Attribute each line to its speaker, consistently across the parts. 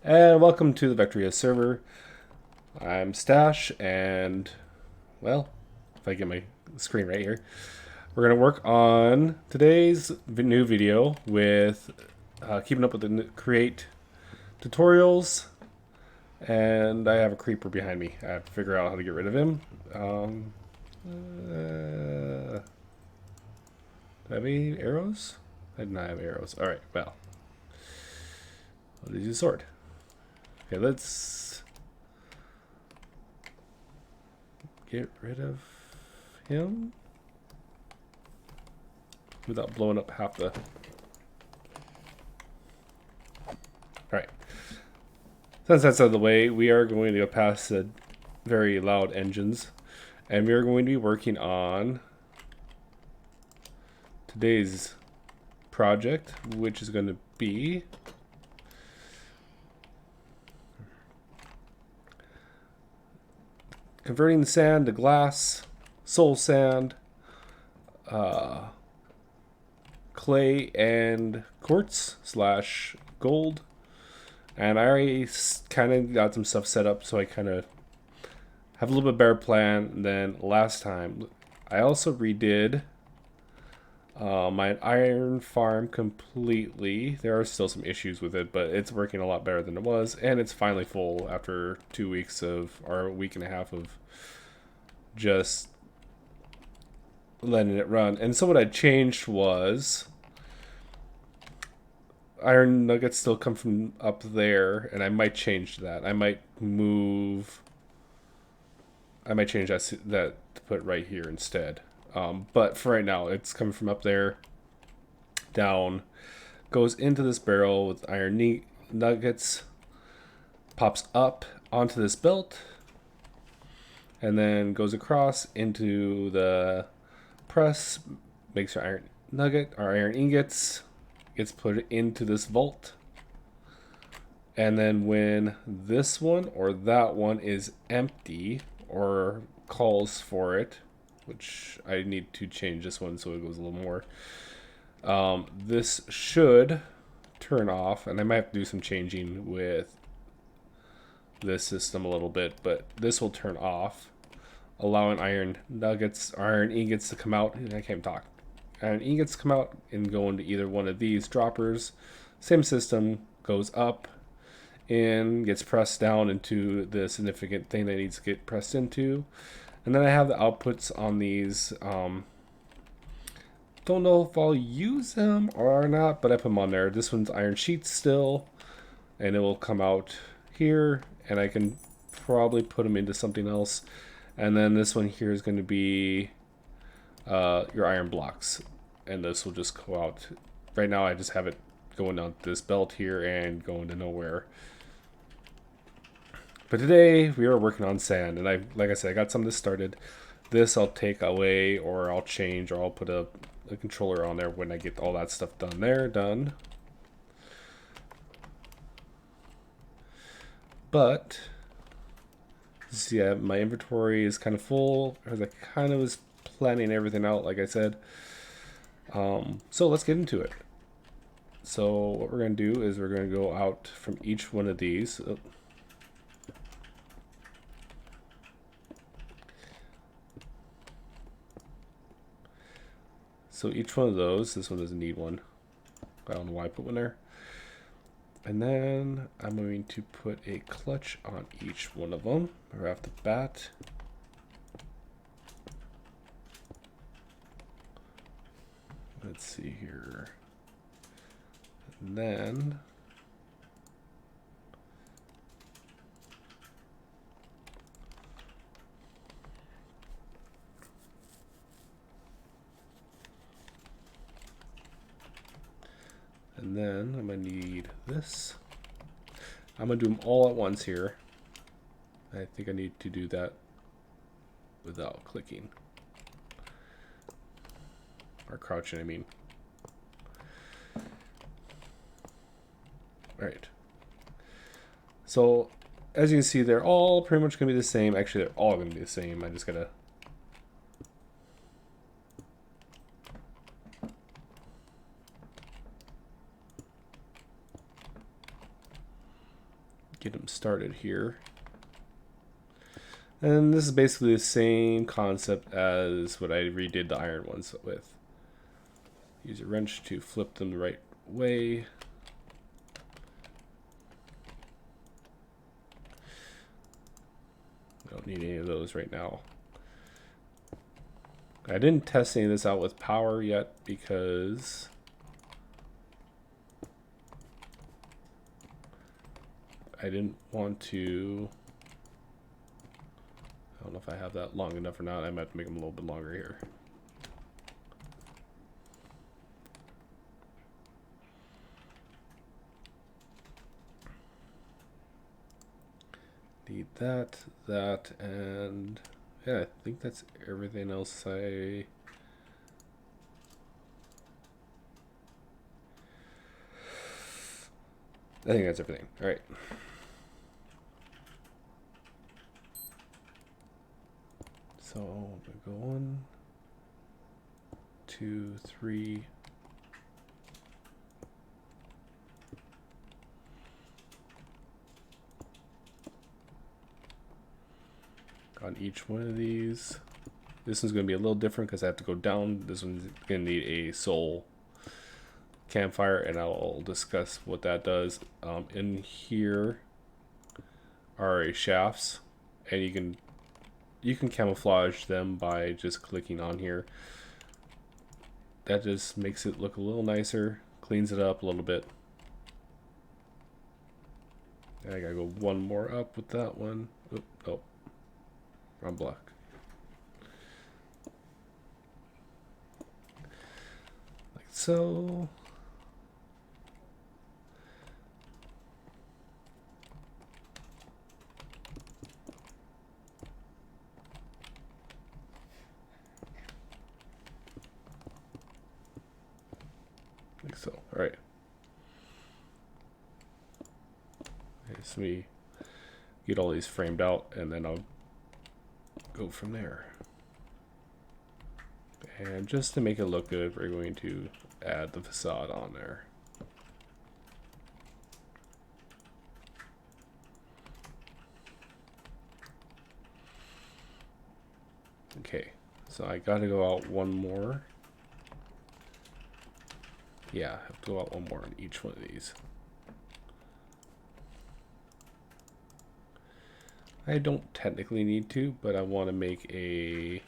Speaker 1: And welcome to the Vectoria server. I'm Stash, and, well, if I get my screen right here, we're going to work on today's new video with keeping up with the create tutorials, and I have a creeper behind me. I have to figure out how to get rid of him. Do I have any arrows? I do not have arrows. Alright, well, I'll use a sword. Okay, let's get rid of him without blowing up half the... Alright. Since that's out of the way, we are going to go past the very loud engines, and we are going to be working on today's project, which is going to be converting the sand to glass, soul sand, clay, and quartz / gold. And I already kind of got some stuff set up, so I kind of have a little bit better plan than last time. I also redid my iron farm completely. There are still some issues with it, but it's working a lot better than it was, and it's finally full after 2 weeks of, or a week and a half of just letting it run. And so what I changed was iron nuggets still come from up there, and I might change that. I might change that to put right here instead. But for right now, it's coming from up there, down, goes into this barrel with iron nuggets, pops up onto this belt, and then goes across into the press, makes our iron nugget, our iron ingots, gets put into this vault. And then when this one or that one is empty or calls for it, which I need to change this one so it goes a little more. This should turn off, and I might have to do some changing with this system a little bit, but this will turn off, allowing iron nuggets, iron ingots to come out. I can't talk. Iron ingots come out and go into either one of these droppers. Same system, goes up and gets pressed down into the significant thing that needs to get pressed into. And then I have the outputs on these. Don't know if I'll use them or not, but I put them on there. This one's iron sheets still, and it will come out here, and I can probably put them into something else. And then this one here is going to be your iron blocks, and this will just go out. Right now I just have it going down this belt here and going to nowhere. But today we are working on sand, and like I said, I got some of this started. This I'll take away, or I'll change, or I'll put a controller on there when I get all that stuff done. But see, my inventory is kind of full, because I kind of was planning everything out, like I said. So let's get into it. So what we're going to do is we're going to go out from each one of these. So each one of those, this one doesn't need one. I don't know why I put one there. And then I'm going to put a clutch on each one of them right off the bat. Let's see here. And then And then I'm going to need this. I'm going to do them all at once here. I think I need to do that without clicking. Or crouching, I mean. Alright. So, as you can see, they're all pretty much going to be the same. Actually, they're all going to be the same. I just got to... get them started here. And this is basically the same concept as what I redid the iron ones with. Use a wrench to flip them the right way. I don't need any of those right now. I didn't test any of this out with power yet because I didn't want to... I don't know if I have that long enough or not. I might have to make them a little bit longer here. Need that, and yeah, I think that's everything else I think that's everything. All right. So I'm gonna go 1, 2, 3. On each one of these. This one's going to be a little different because I have to go down. This one's going to need a soul campfire, and I'll discuss what that does. In here are shafts, and you can camouflage them by just clicking on here. That just makes it look a little nicer, cleans it up a little bit. I gotta go one more up with that one. Oop, oh. Wrong block. Like so. Like so. All right. Okay, so we get all these framed out, and then I'll go from there. And just to make it look good, we're going to add the facade on there. Okay, so I gotta go out one more. Yeah, I have to go out one more on each one of these. I don't technically need to, but I want to make a...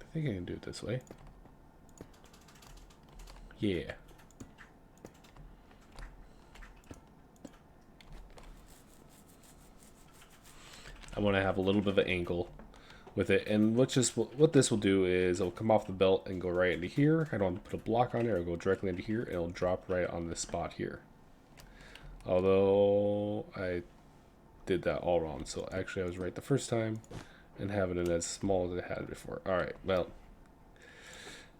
Speaker 1: I think I can do it this way. Yeah. I want to have a little bit of an angle with it, and what this will do is it'll come off the belt and go right into here. I don't have to put a block on it. It'll go directly into here, and it'll drop right on this spot here. Although I did that all wrong, so actually I was right the first time and having it as small as I had it before. All right, well,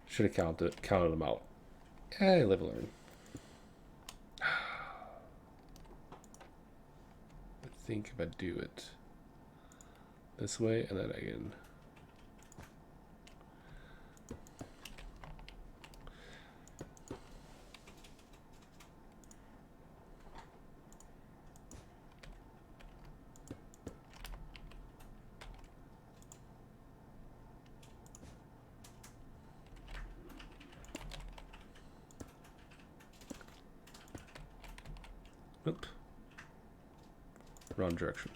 Speaker 1: should have counted them out. Hey, live and learn. I think if I do it this way, and then I can... Oop. Wrong direction.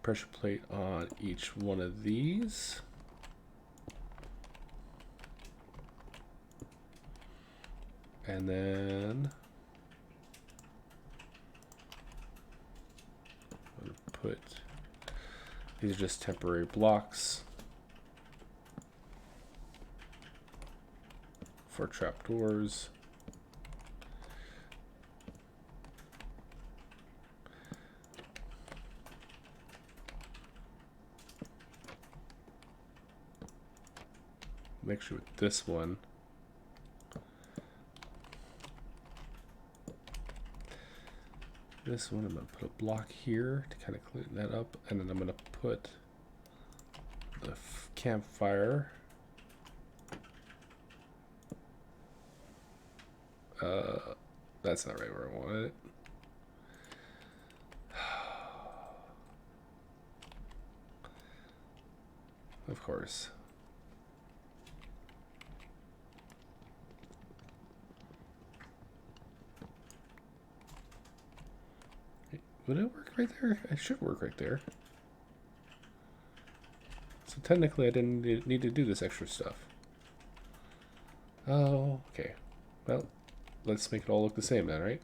Speaker 1: pressure plate on each one of these. And then I'm going to put, these are just temporary blocks for trapdoors. Make sure with this one, I'm going to put a block here to kind of clean that up, and then I'm going to put the campfire. That's not right where I wanted it. Of course. Would it work right there? It should work right there. So technically I didn't need to do this extra stuff. Oh, okay. Well, let's make it all look the same then, right?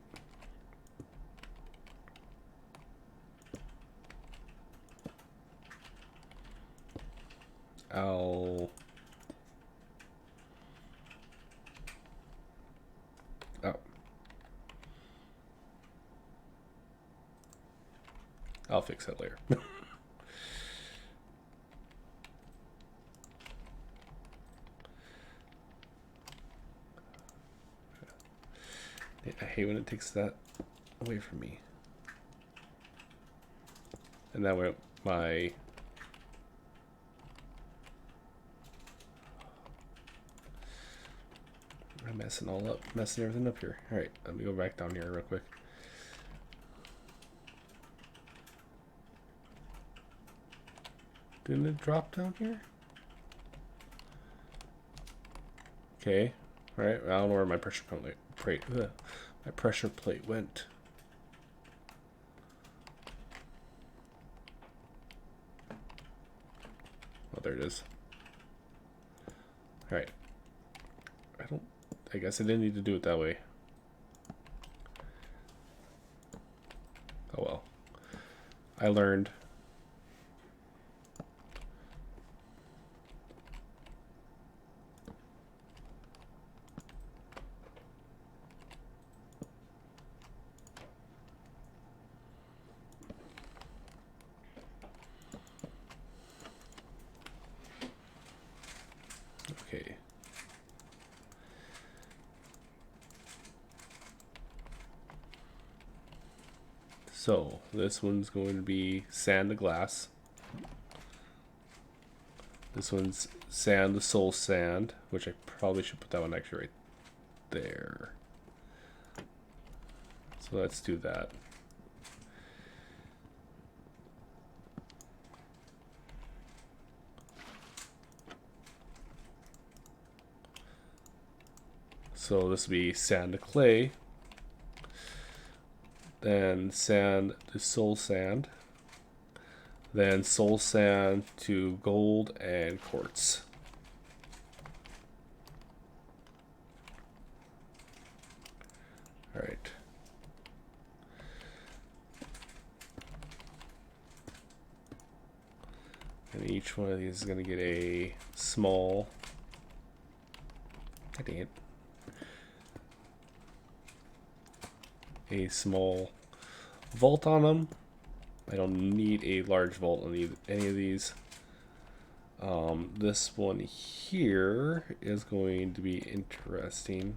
Speaker 1: I'll fix that later. I hate when it takes that away from me. And that way I'm messing everything up here. All right, let me go back down here real quick. Didn't it drop down here? Okay. All right. I don't know where my pressure plate went. Oh, there it is. All right. I guess I didn't need to do it that way. Oh well. I learned. Okay. So this one's going to be sand to glass. This one's sand to soul sand, which I probably should put that one actually right there. So let's do that. So this will be sand to clay, then sand to soul sand, then soul sand to gold and quartz. All right. And each one of these is going to get a small, I think a small vault on them. I don't need a large vault on any of these. This one here is going to be interesting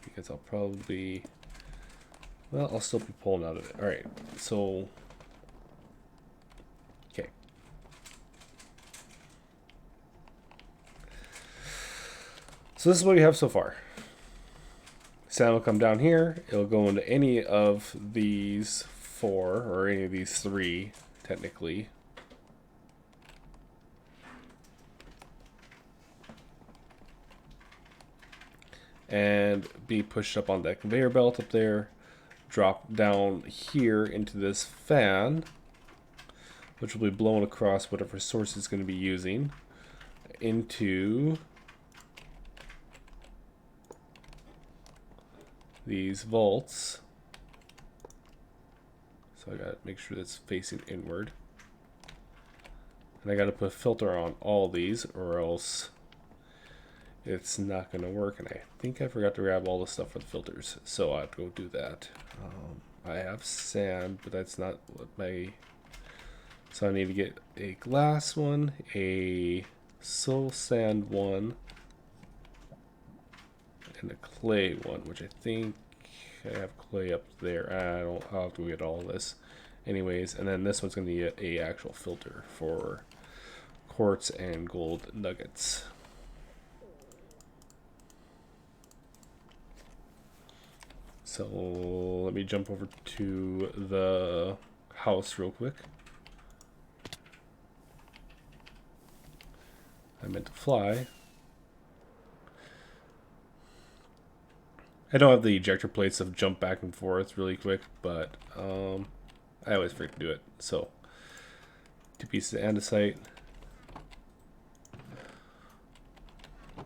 Speaker 1: because I'll probably, well, I'll still be pulling out of it. All right, so, okay. So this is what we have so far. Sand will come down here. It'll go into any of these four, or any of these three, technically. And be pushed up on that conveyor belt up there. Drop down here into this fan, which will be blown across whatever source it's going to be using into these vaults. So I gotta make sure that's facing inward. And I gotta put a filter on all these or else it's not gonna work. And I think I forgot to grab all the stuff for the filters. So I have to go do that. I have sand, but that's not what my... So I need to get a glass one, a soul sand one, and a clay one, which I think I have clay up there. I'll have to get all this anyways. And then this one's going to be a actual filter for quartz and gold nuggets. So let me jump over to the house real quick. I meant to fly. I don't have the ejector plates to jump back and forth really quick, but I always forget to do it. So 2 pieces of andesite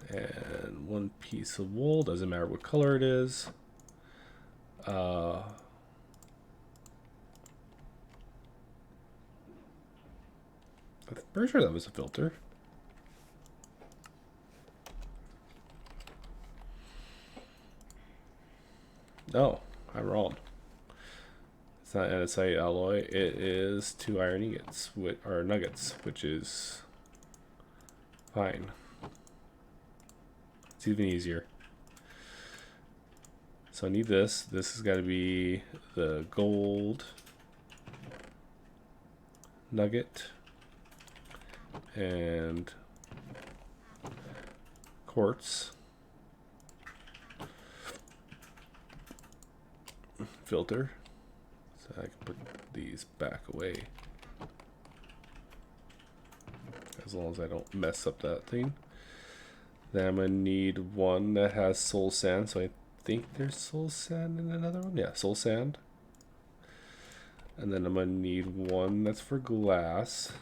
Speaker 1: and 1 piece of wool. Doesn't matter what color it is. I'm pretty sure that was a filter. No, I'm wrong. It's not andesite alloy. It is 2 iron ingots, or nuggets, which is fine. It's even easier. So I need this. This has got to be the gold nugget and quartz filter. So I can put these back away as long as I don't mess up that thing. Then I'm gonna need one that has soul sand. So I think there's soul sand in another one. Yeah, soul sand. And then I'm gonna need one that's for glass,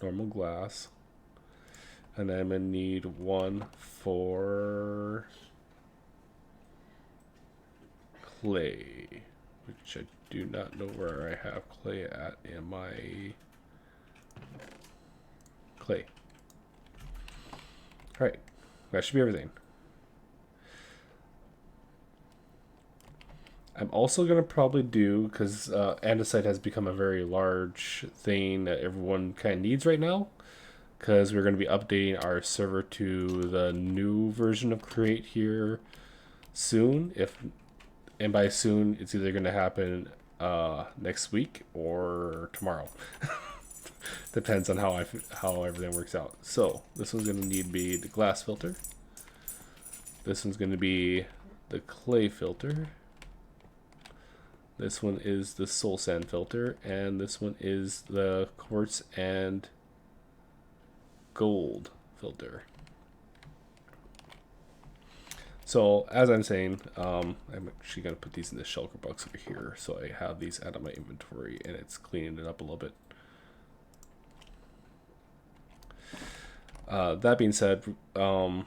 Speaker 1: normal glass. And then I'm gonna need one for clay, which I do not know where I have clay at in my clay. All right, that should be everything. I'm also going to probably do, because andesite has become a very large thing that everyone kind of needs right now, because we're going to be updating our server to the new version of Create here soon. And by soon, it's either going to happen next week or tomorrow. Depends on how everything works out. So this one's going to need to be the glass filter. This one's going to be the clay filter. This one is the soul sand filter, and this one is the quartz and gold filter. So as I'm saying, I'm actually going to put these in the shulker box over here so I have these out of my inventory and it's cleaning it up a little bit. That being said, so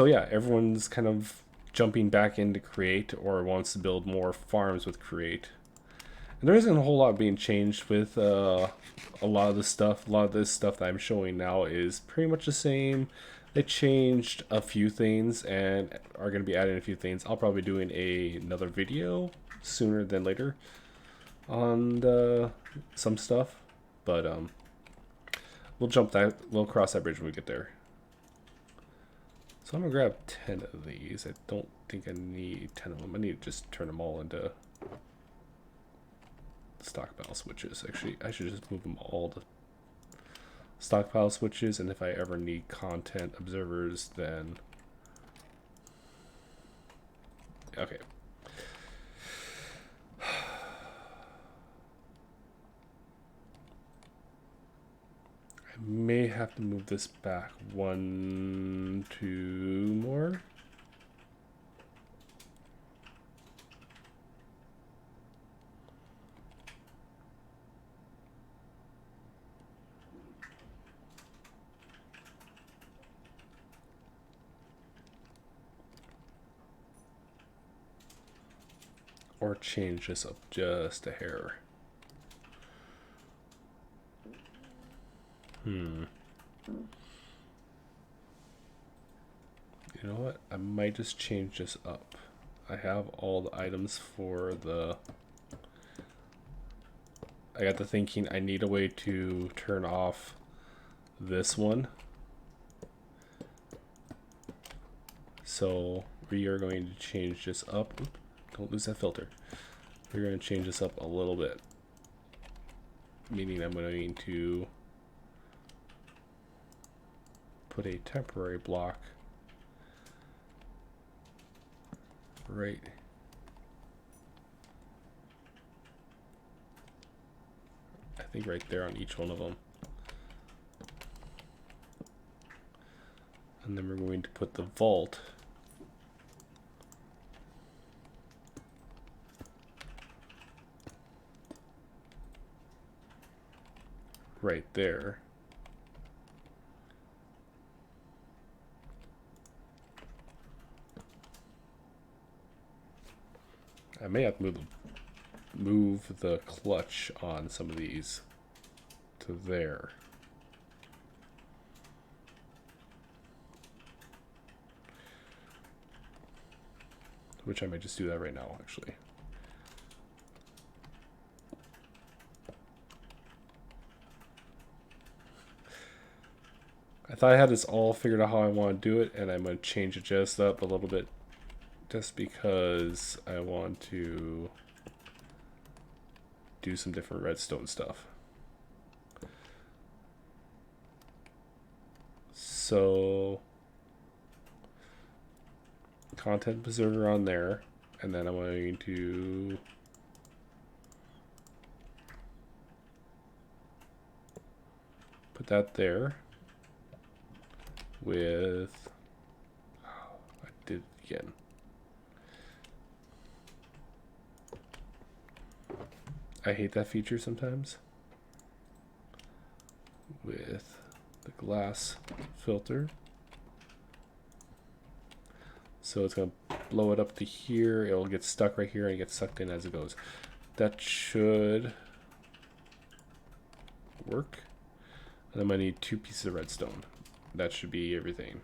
Speaker 1: yeah, everyone's kind of jumping back into Create or wants to build more farms with Create. And there isn't a whole lot being changed with a lot of the stuff. A lot of this stuff that I'm showing now is pretty much the same. They changed a few things and are going to be adding a few things. I'll probably be doing another video sooner than later on some stuff. But we'll cross that bridge when we get there. So I'm gonna grab 10 of these. I don't think I need 10 of them. I need to just turn them all into stockpile switches. Actually, I should just move them all to stockpile switches, and if I ever need content observers, then okay. I may have to move this back 1, 2 more. or change this up just a hair. You know what? I might just change this up. I have all the items for the... I got to thinking I need a way to turn off this one. So we are going to change this up. Oop, don't lose that filter. We're going to change this up a little bit. Meaning I'm going to put a temporary block right I think right there on each one of them. And then we're going to put the vault right there. I may have to move the clutch on some of these to there. Which I might just do that right now, actually. I thought I had this all figured out how I want to do it, and I'm going to change it just up a little bit just because I want to do some different redstone stuff. So content preserver on there, and then I'm going to put that there with, I did it again. I hate that feature sometimes with the glass filter. So it's going to blow it up to here. It'll get stuck right here and get sucked in as it goes. That should work. And I'm going to need 2 pieces of redstone. That should be everything.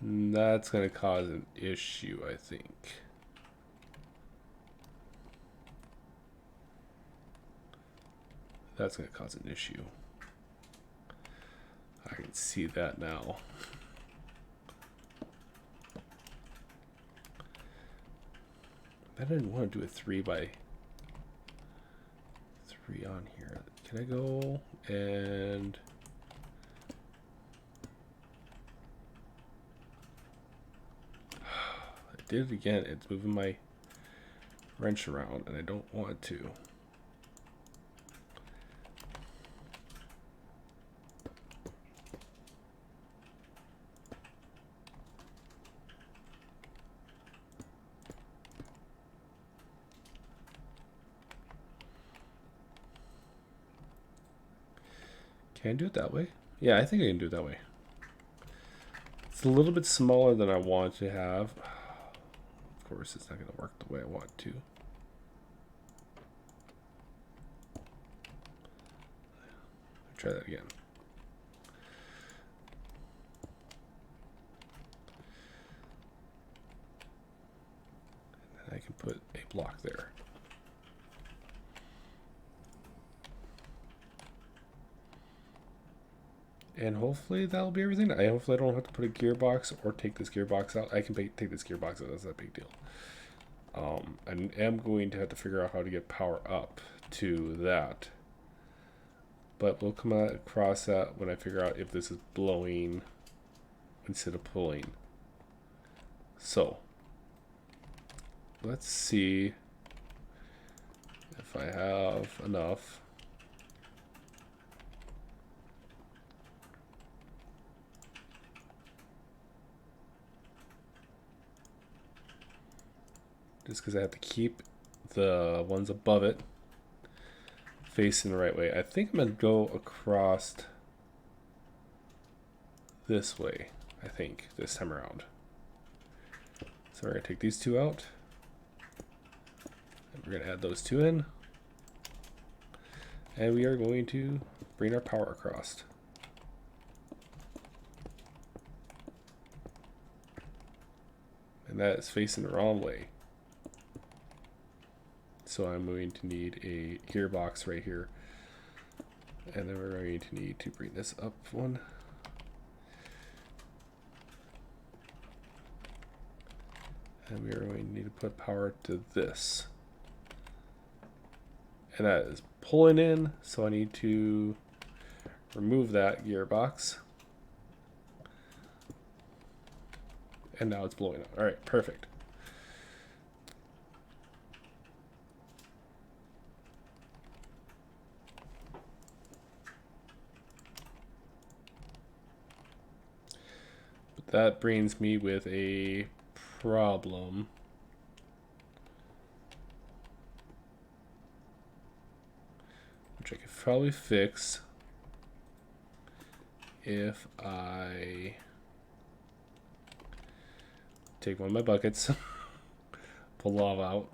Speaker 1: That's going to cause an issue, I think. That's going to cause an issue. I can see that now. I didn't want to do a 3 by 3 on here. Can I go and... I did it again. It's moving my wrench around and I don't want to. Can I do it that way? Yeah, I think I can do it that way. It's a little bit smaller than I want to have. Of course, it's not going to work the way I want to. Try that again. And then I can put a block there. And hopefully that'll be everything. Hopefully I don't have to put a gearbox or take this gearbox out. I can take this gearbox out. That's not a big deal. I am going to have to figure out how to get power up to that. But we'll come across that when I figure out if this is blowing instead of pulling. So let's see if I have enough. Just because I have to keep the ones above it facing the right way. I think I'm going to go across this way, I think, this time around. So we're going to take these two out. And we're going to add those two in. And we are going to bring our power across. And that is facing the wrong way. So I'm going to need a gearbox right here. And then we're going to need to bring this up one. And we are going to need to put power to this. And that is pulling in, so I need to remove that gearbox. And now it's blowing up. All right, perfect. But that brings me with a problem. Which I could probably fix if I take one of my buckets, pull lava out,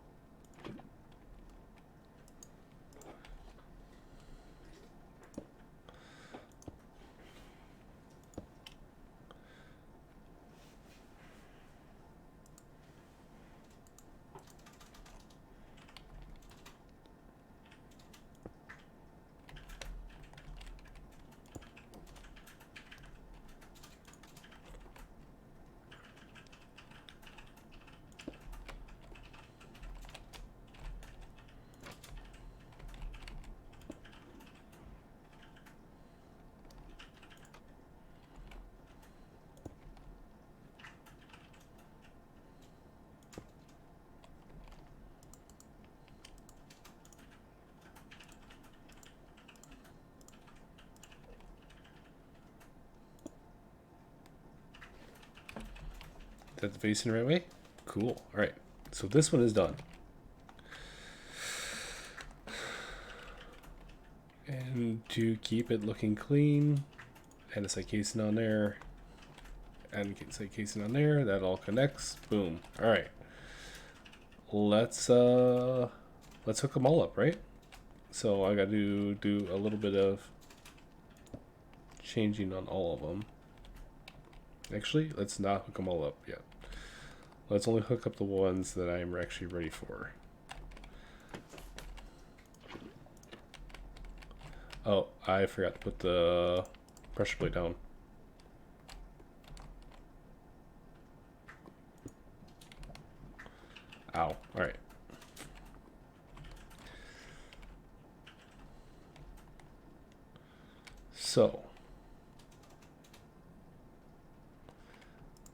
Speaker 1: Is that facing the right way? Cool. All right. So this one is done. And to keep it looking clean, add a side casing on there. Add a side casing on there. That all connects. Boom. All right. Let's hook them all up, right? So I got to do a little bit of changing on all of them. Actually, let's not hook them all up yet. Let's only hook up the ones that I'm actually ready for. Oh, I forgot to put the pressure plate down. Ow. Alright. So,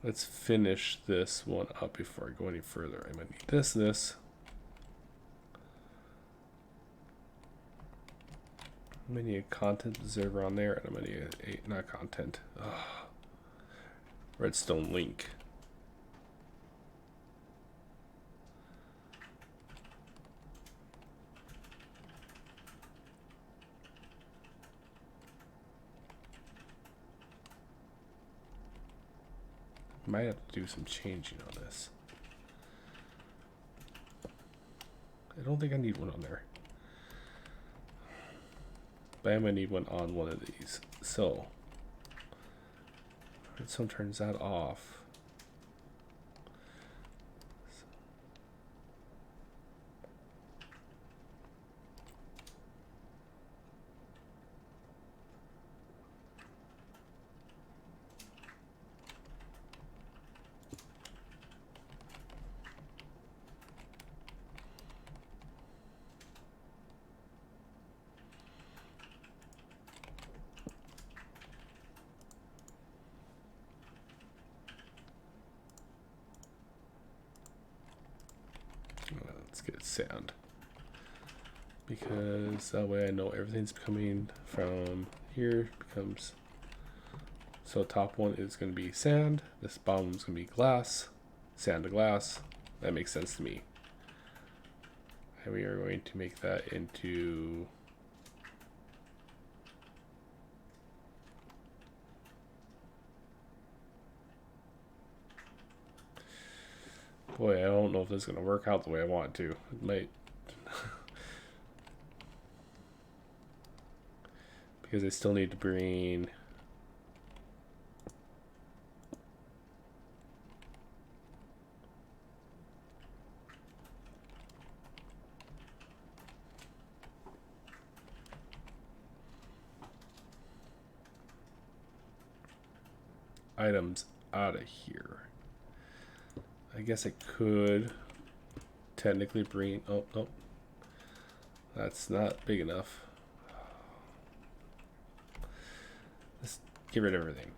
Speaker 1: let's finish this one up before I go any further. I'm going to need this. I'm going to need a content observer on there, and I'm going to need not content, redstone link. Might have to do some changing on this. I don't think I need one on there. But I'm going to need one on one of these. So, redstone turns that off. Let's get sand, because that way I know everything's coming from here. Becomes so top one is going to be sand, this bottom is going to be glass, sand to glass. That makes sense to me. And we are going to make that into boy, I don't know if this is going to work out the way I want it to. It might. Because I still need to bring items out of here. I guess I could technically bring, oh, no, that's not big enough. Let's get rid of everything.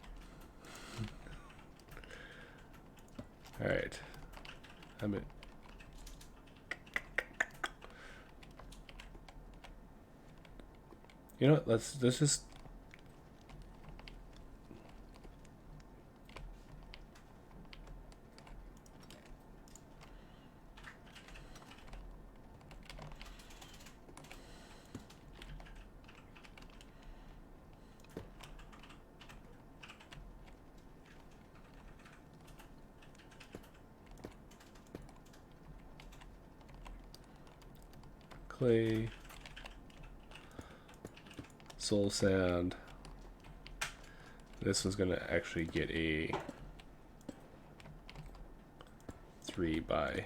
Speaker 1: All right. You know what? Let's just clay, soul sand. This one's gonna actually get a 3 by.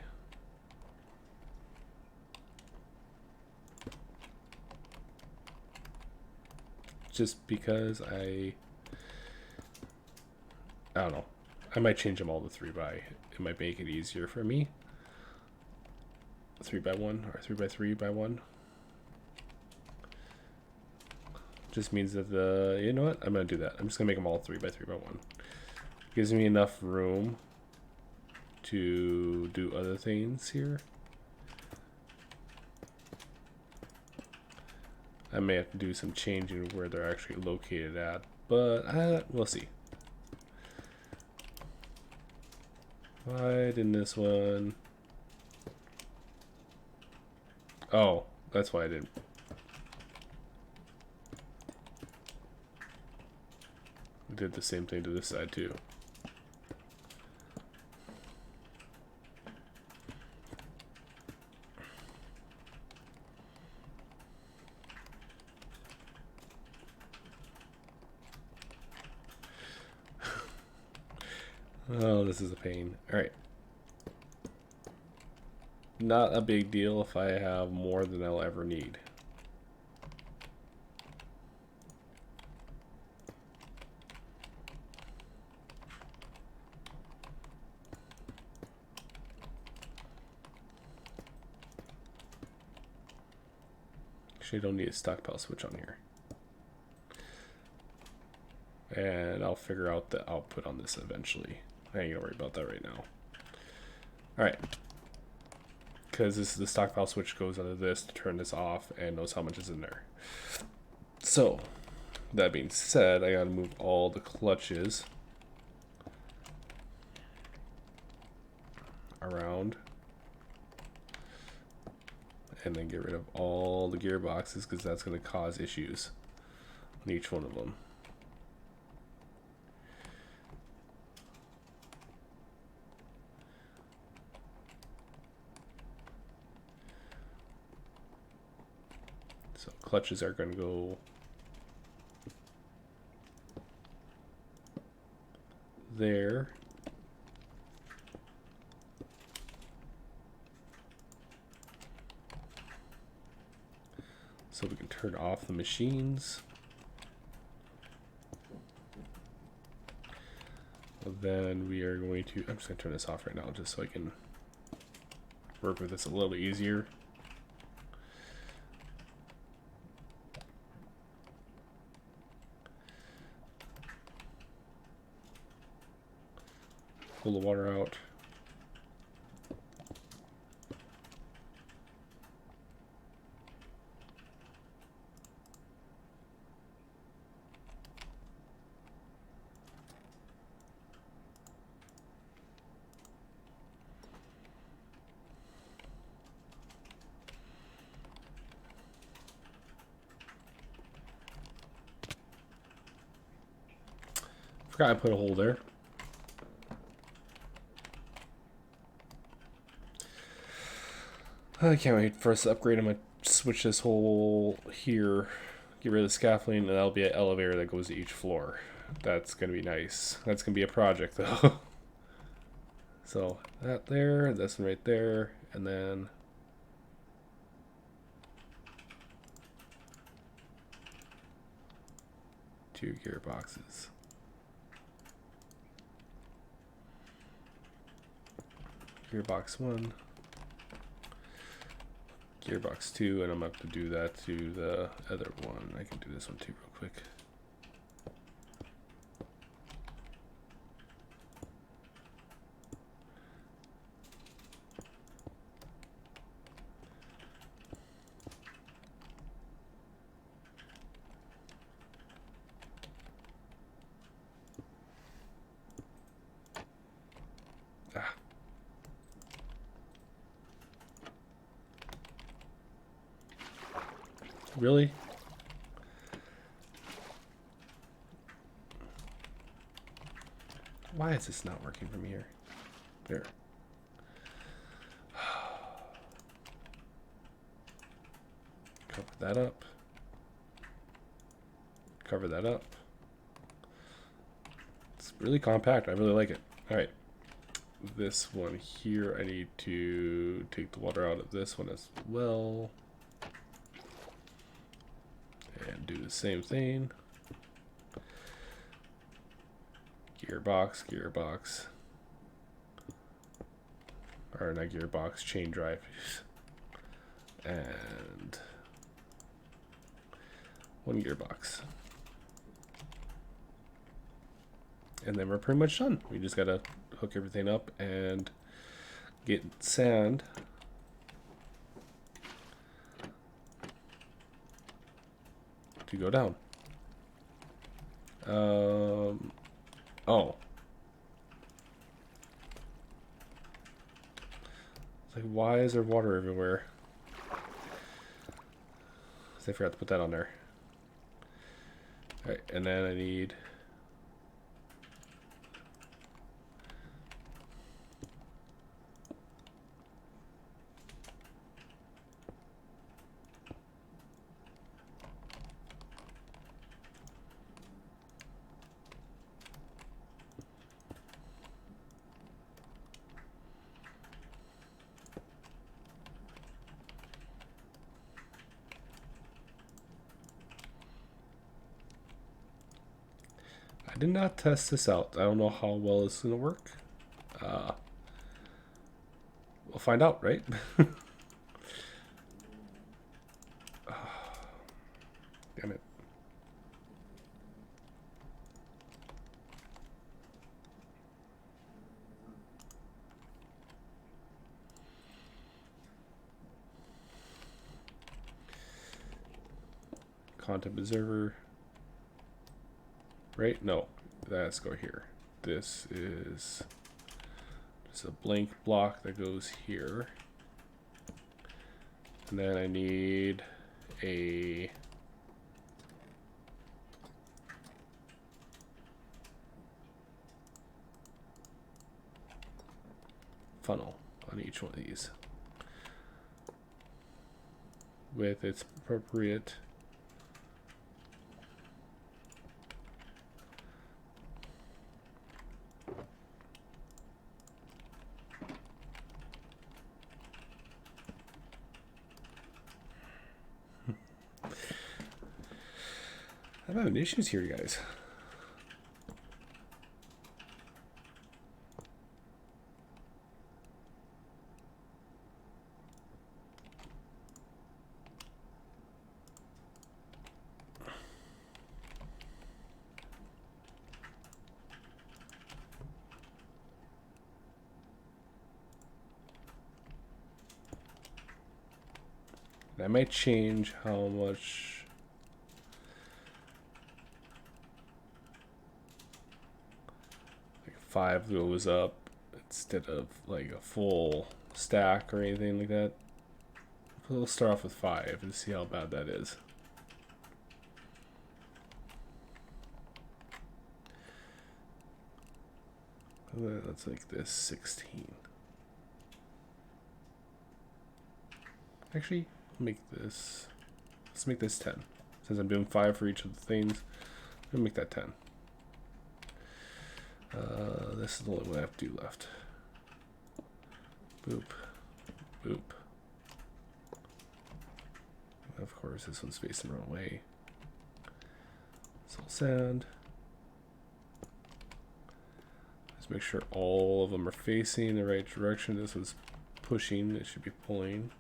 Speaker 1: Just because I don't know. I might change them all to 3 by. It might make it easier for me. 3 by 1 or 3 by 3 by 1. Just means that you know what? I'm gonna do that. I'm just gonna make them all 3 by 3 by 1. Gives me enough room to do other things here. I may have to do some changing where they're actually located at, but we'll see. Why didn't this one? Oh, that's why I didn't. I did the same thing to this side too. Oh, this is a pain. All right. Not a big deal if I have more than I'll ever need. Actually, I don't need a stockpile switch on here. And I'll figure out the output on this eventually. I ain't gonna worry about that right now. Alright. Because this is the stockpile switch goes under this to turn this off and knows how much is in there. So, that being said, I gotta move all the clutches around. And then get rid of all the gearboxes because that's going to cause issues on each one of them. So clutches are going to go there. So we can turn off the machines. Then we are going to, I'm just going to turn this off right now just so I can work with this a little easier. Pull the water out. Forgot I put a hole there. I can't wait for us to upgrade. I'm going to switch this hole here, get rid of the scaffolding, and that'll be an elevator that goes to each floor. That's going to be nice. That's going to be a project, though. So, that there, this one right there, and then... two gearboxes. Gearbox 1. Gearbox 2, and I'm going to do that to the other one. I can do this one too real quick. Ah. Really? Why is this not working from here? There. Cover that up. Cover that up. It's really compact. I really like it. All right. This one here, I need to take the water out of this one as well. And do the same thing. Gearbox, gearbox. Or not gearbox, chain drive. And one gearbox. And then we're pretty much done. We just gotta hook everything up and get sand. To go down. Oh. It's like, why is there water everywhere? I forgot to put that on there. Alright, and then I need... I did not test this out. I don't know how well it's going to work. We'll find out, right? Damn it. Content observer. Right? No. Let's go here. This is just a blank block that goes here. And then I need a funnel on each one of these with its appropriate I'm having issues here, guys. That might change how much. Like 5 goes up instead of like a full stack or anything like that. We'll start off with 5 and see how bad that is. Let's make this 16. Actually, make this. Let's make this 10. Since I'm doing 5 for each of the things, I'm gonna make that 10. This is the only one I have to do left. Boop, boop. Of course, this one's facing the wrong way. Soul sand. Just make sure all of them are facing the right direction. This one's pushing, it should be pulling.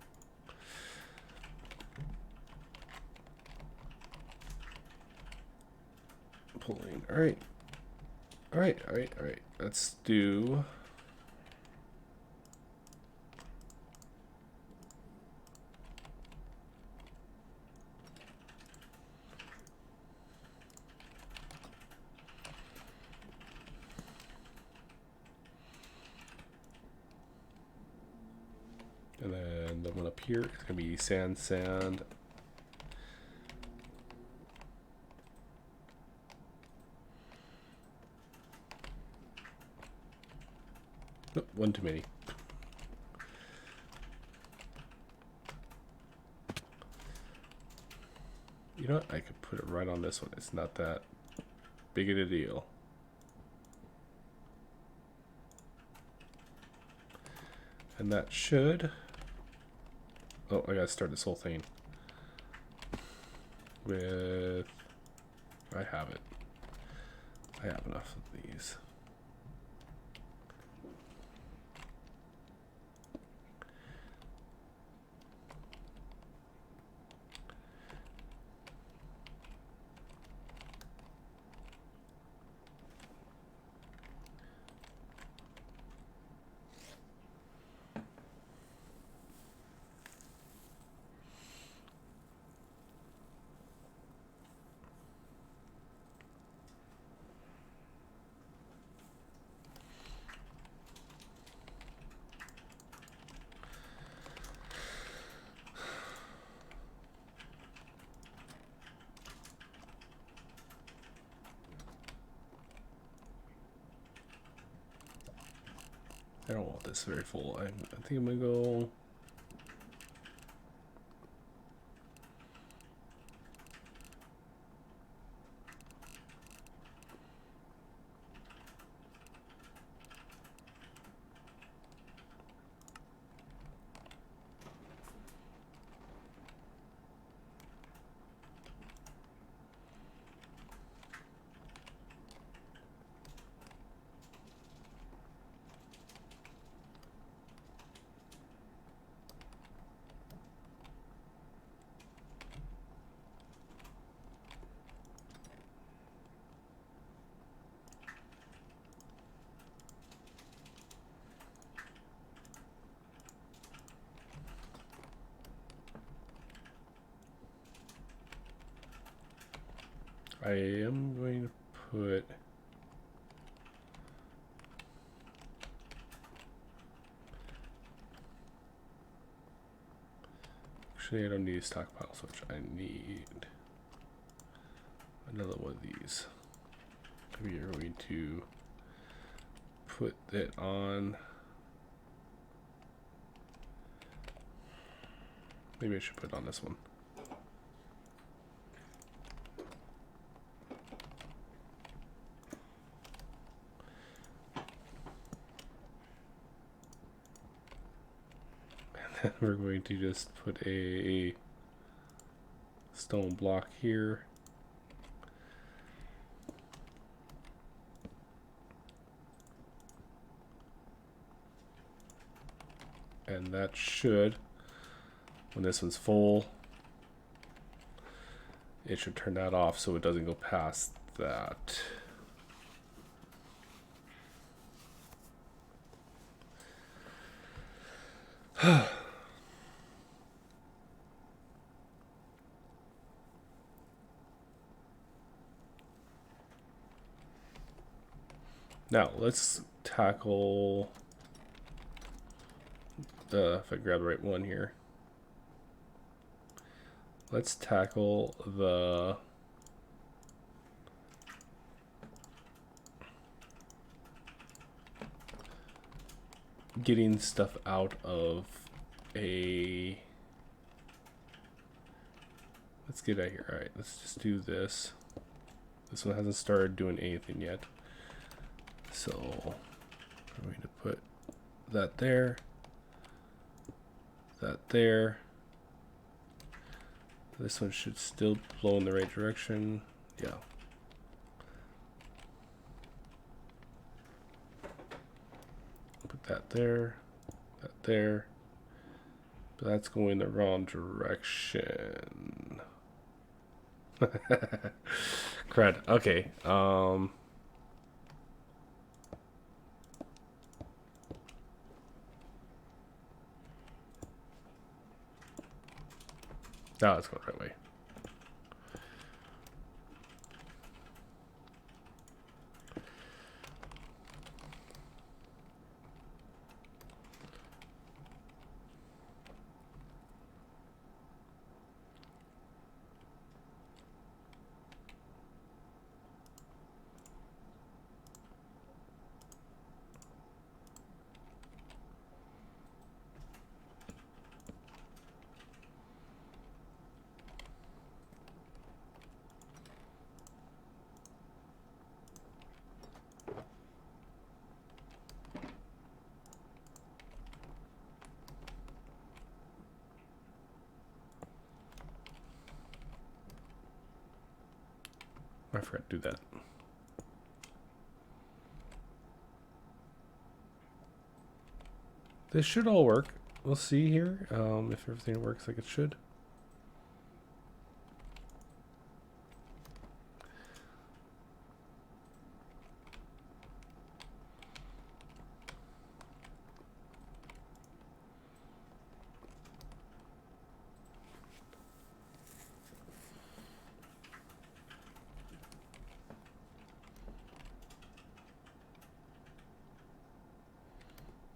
Speaker 1: Pulling. Alright. Alright. Let's do. And then the one up here is going to be sand, sand. Nope, one too many. You know what? I could put it right on this one. It's not that big of a deal. And that should... Oh, I gotta start this whole thing with... I have it. I have enough of these. I don't want this very full. I think I'm gonna go. I am going to put. Actually, I don't need a stockpile switch. I need another one of these. We are going to put it on. Maybe I should put it on this one. And then we're going to just put a stone block here. And that should, when this one's full, it should turn that off so it doesn't go past that. Now let's tackle if I grab the right one here. Let's tackle the getting stuff out of a... Let's get out of here. Alright, let's just do this. This one hasn't started doing anything yet. So I'm going to put that there. That there. This one should still blow in the right direction. Yeah. Put that there. That there. But that's going the wrong direction. Crud. Okay. Now it's going the right way. I forgot to do that. This should all work. We'll see here if everything works like it should.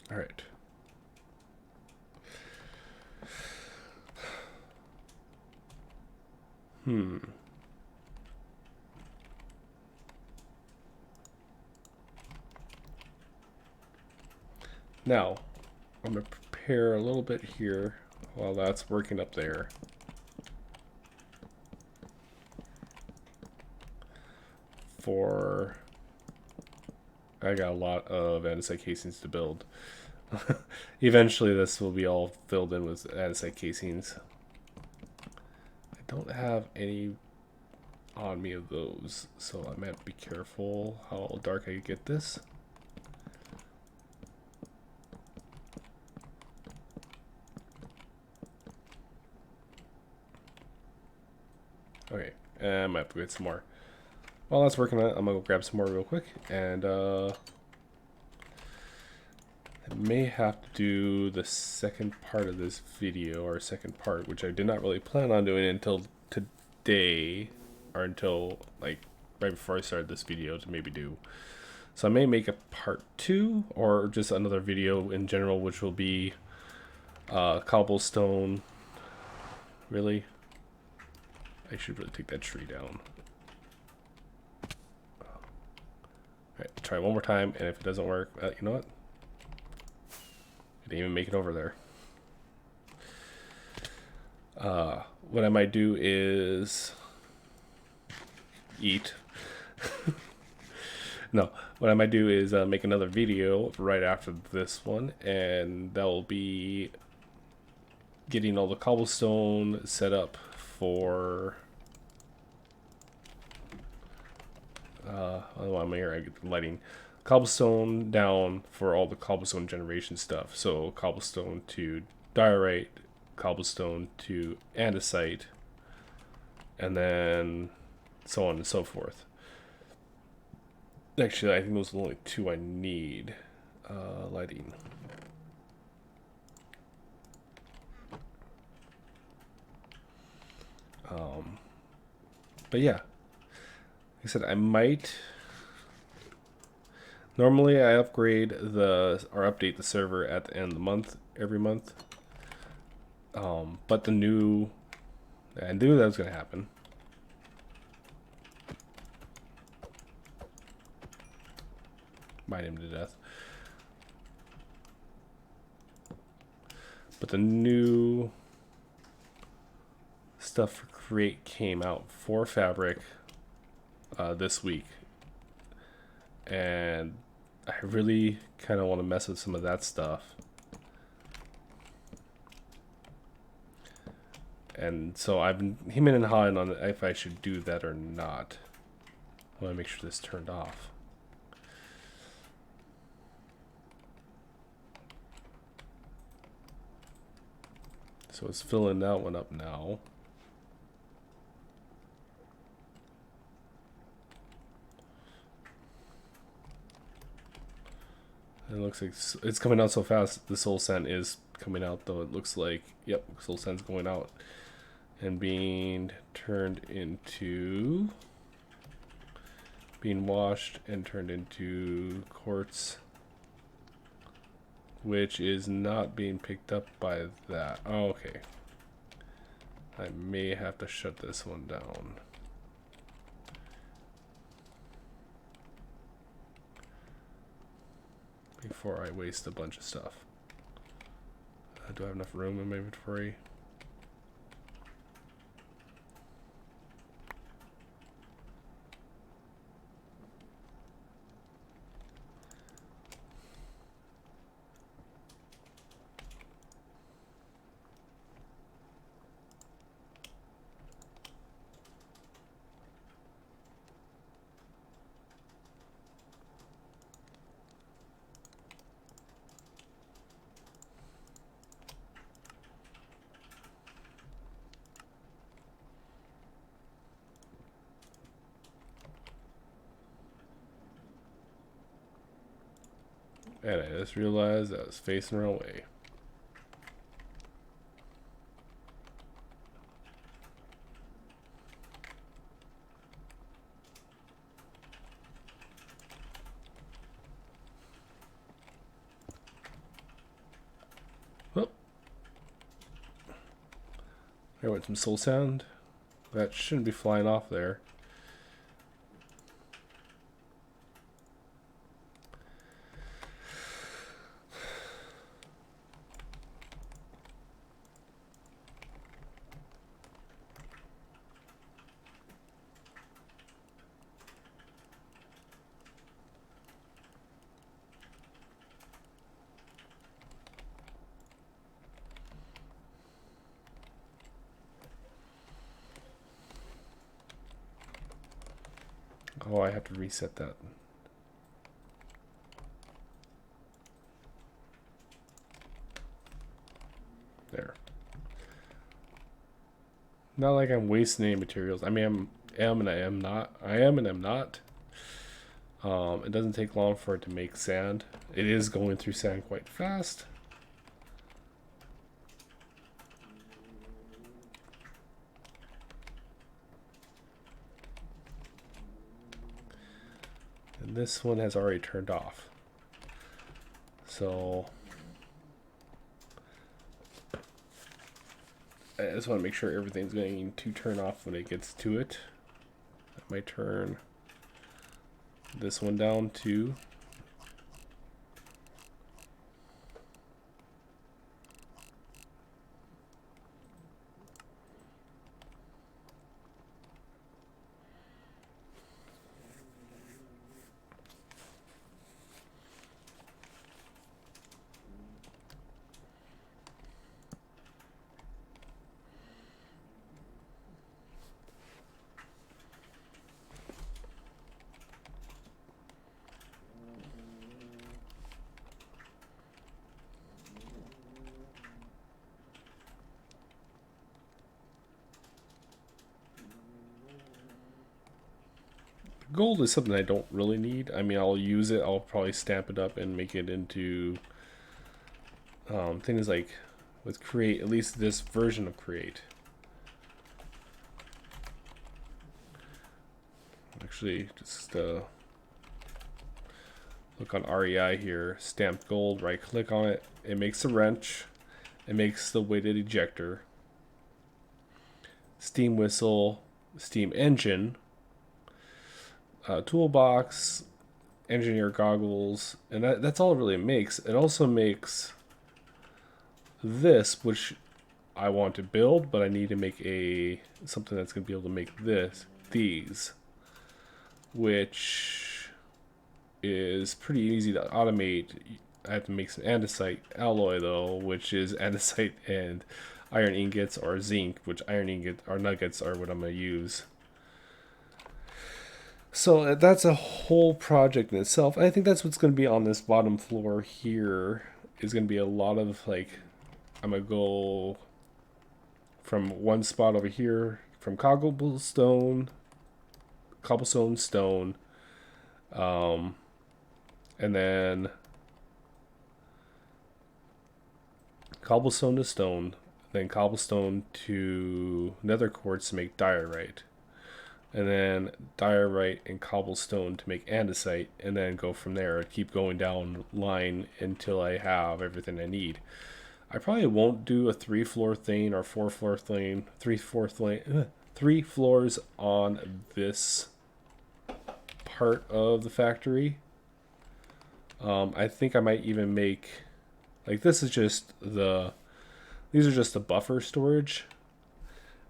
Speaker 1: All right. Now, I'm going to prepare a little bit here while that's working up there. I got a lot of andesite casings to build. Eventually this will be all filled in with andesite casings. I don't have any on me of those, so I might have to be careful how dark I get this. Okay, and I might have to get some more. While that's working on it, I'm gonna go grab some more real quick, and I may have to do the second part of this video, or second part, which I did not really plan on doing until today, or until like right before I started this video to maybe do. So I may make a part 2, or just another video in general, which will be cobblestone. Really? I should really take that tree down. Alright, try one more time, and if it doesn't work, you know what? I didn't even make it over there. What I might do is eat. No, what I might do is make another video right after this one, and that will be getting all the cobblestone set up for I'm here, I get the lighting. Cobblestone down for all the cobblestone generation stuff. So cobblestone to diorite, cobblestone to andesite, and then so on and so forth. Actually, I think those are the only 2 I need. Lighting. But yeah, like I said, I might. Normally, I upgrade or update the server at the end of the month, every month. But I knew that was gonna happen. Mine him to death. But the new stuff for Create came out for Fabric this week. And I really kind of want to mess with some of that stuff. And so I've been hemming and hawing on if I should do that or not. I want to make sure this turned off. So it's filling that one up now. It looks like it's coming out so fast. The soul sand is coming out, though. It looks like, yep, soul sand's going out and being turned into, being washed and turned into quartz, which is not being picked up by that. Oh, okay. I may have to shut this one down. Before I waste a bunch of stuff. Do I have enough room in my inventory? And I just realized I was facing the wrong way. Oh. I went some soul sand. That shouldn't be flying off there. Oh, I have to reset that. There. Not like I'm wasting any materials. I mean, am and I am not. I am and I'm not. It doesn't take long for it to make sand. It is going through sand quite fast. And this one has already turned off. So I just want to make sure everything's going to turn off when it gets to it. I might turn this one down too. Gold is something I don't really need. I mean, I'll use it. I'll probably stamp it up and make it into things like with Create, at least this version of Create. Actually, just look on REI here, stamped gold, right click on it. It makes a wrench. It makes the weighted ejector. Steam whistle, steam engine, toolbox, engineer goggles, and that's all it really makes. It also makes this, which I want to build, but I need to make something that's going to be able to make these, which is pretty easy to automate. I have to make some andesite alloy though, which is andesite and iron ingots or zinc, which iron ingot or nuggets are what I'm going to use. So that's a whole project in itself. I think that's what's going to be on this bottom floor here. Is going to be a lot of like, I'm going to go from one spot over here from cobblestone, stone, and then cobblestone to stone, then cobblestone to nether quartz to make diorite, and then diorite and cobblestone to make andesite, and then go from there. Keep going down line until I have everything I need. I probably won't do a 3-floor thing or 4-floor thing, 3 floors on this part of the factory. I think I might even make, like, these are just the buffer storage.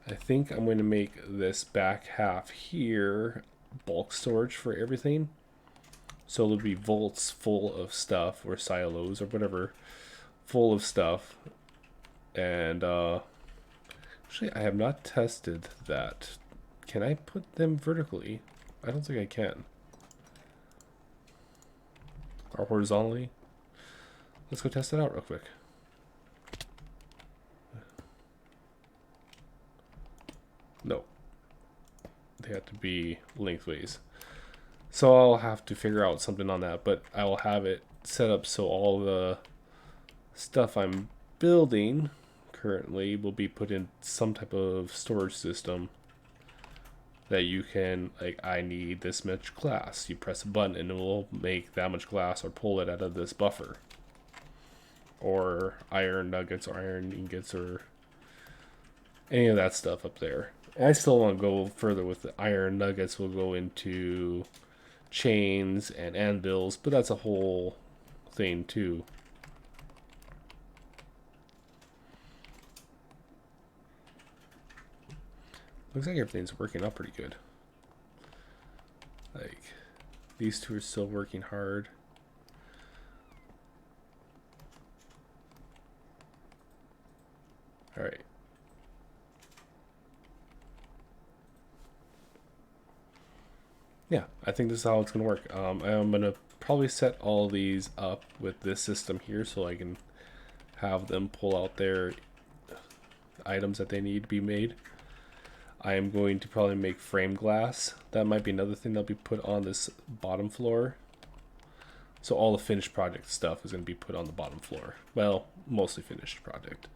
Speaker 1: I think I'm going to make this back half here bulk storage for everything. So there'll be vaults full of stuff, or silos or whatever, full of stuff. And actually, I have not tested that. Can I put them vertically? I don't think I can. Or horizontally. Let's go test it out real quick. No. They have to be lengthways. So I'll have to figure out something on that, but I will have it set up so all the stuff I'm building currently will be put in some type of storage system that you can, like, I need this much glass. You press a button and it will make that much glass or pull it out of this buffer. Or iron nuggets or iron ingots or any of that stuff up there. And I still want to go further with the iron nuggets. We'll go into chains and anvils, but that's a whole thing too. Looks like everything's working out pretty good. Like, these two are still working hard. All right. Yeah, I think this is how it's going to work. I'm going to probably set all these up with this system here so I can have them pull out their items that they need to be made. I am going to probably make frame glass. That might be another thing that'll be put on this bottom floor. So all the finished project stuff is going to be put on the bottom floor. Well, mostly finished project.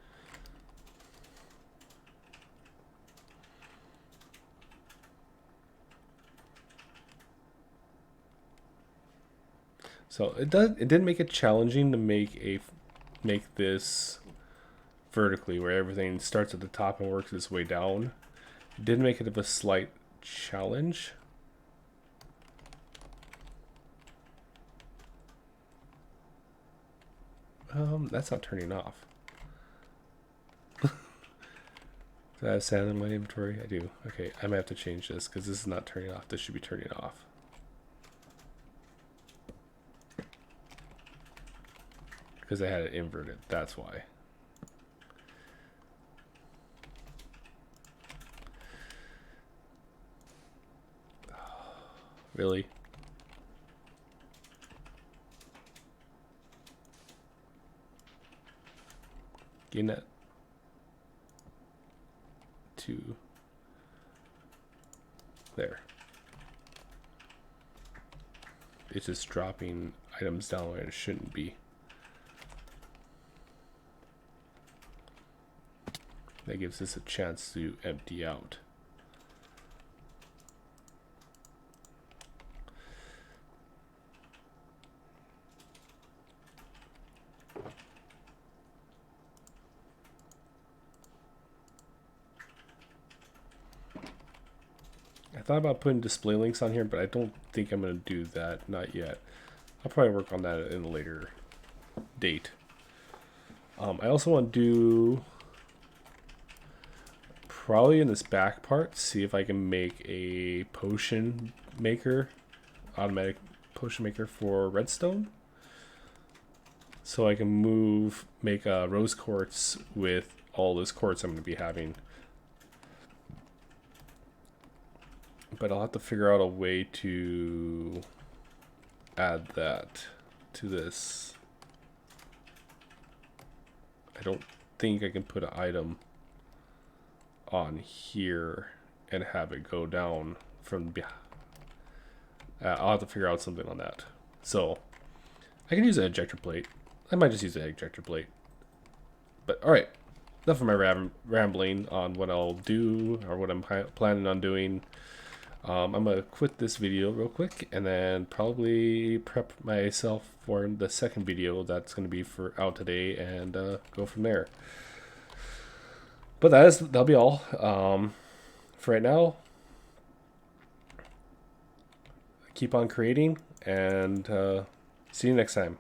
Speaker 1: So it did make it challenging to make this vertically, where everything starts at the top and works its way down. It did make it a slight challenge. That's not turning off. Do I have sand in my inventory? I do. Okay, I might have to change this because this is not turning off. This should be turning off. Because I had it inverted. That's why. Really? Getting that to there. It's just dropping items down where it shouldn't be. That gives us a chance to empty out. I thought about putting display links on here, but I don't think I'm going to do that. Not yet. I'll probably work on that in a later date. I also want to do probably in this back part, see if I can make a potion maker, automatic potion maker for redstone. So I can make a rose quartz with all this quartz I'm going to be having. But I'll have to figure out a way to add that to this. I don't think I can put an item on here and have it go down from behind. I'll have to figure out something on that. So I can use an ejector plate. I might just use an ejector plate. But alright, enough of my rambling on what I'll do or what I'm planning on doing. I'm going to quit this video real quick and then probably prep myself for the second video that's going to be out today and go from there. But that'll be all for right now. Keep on creating and see you next time.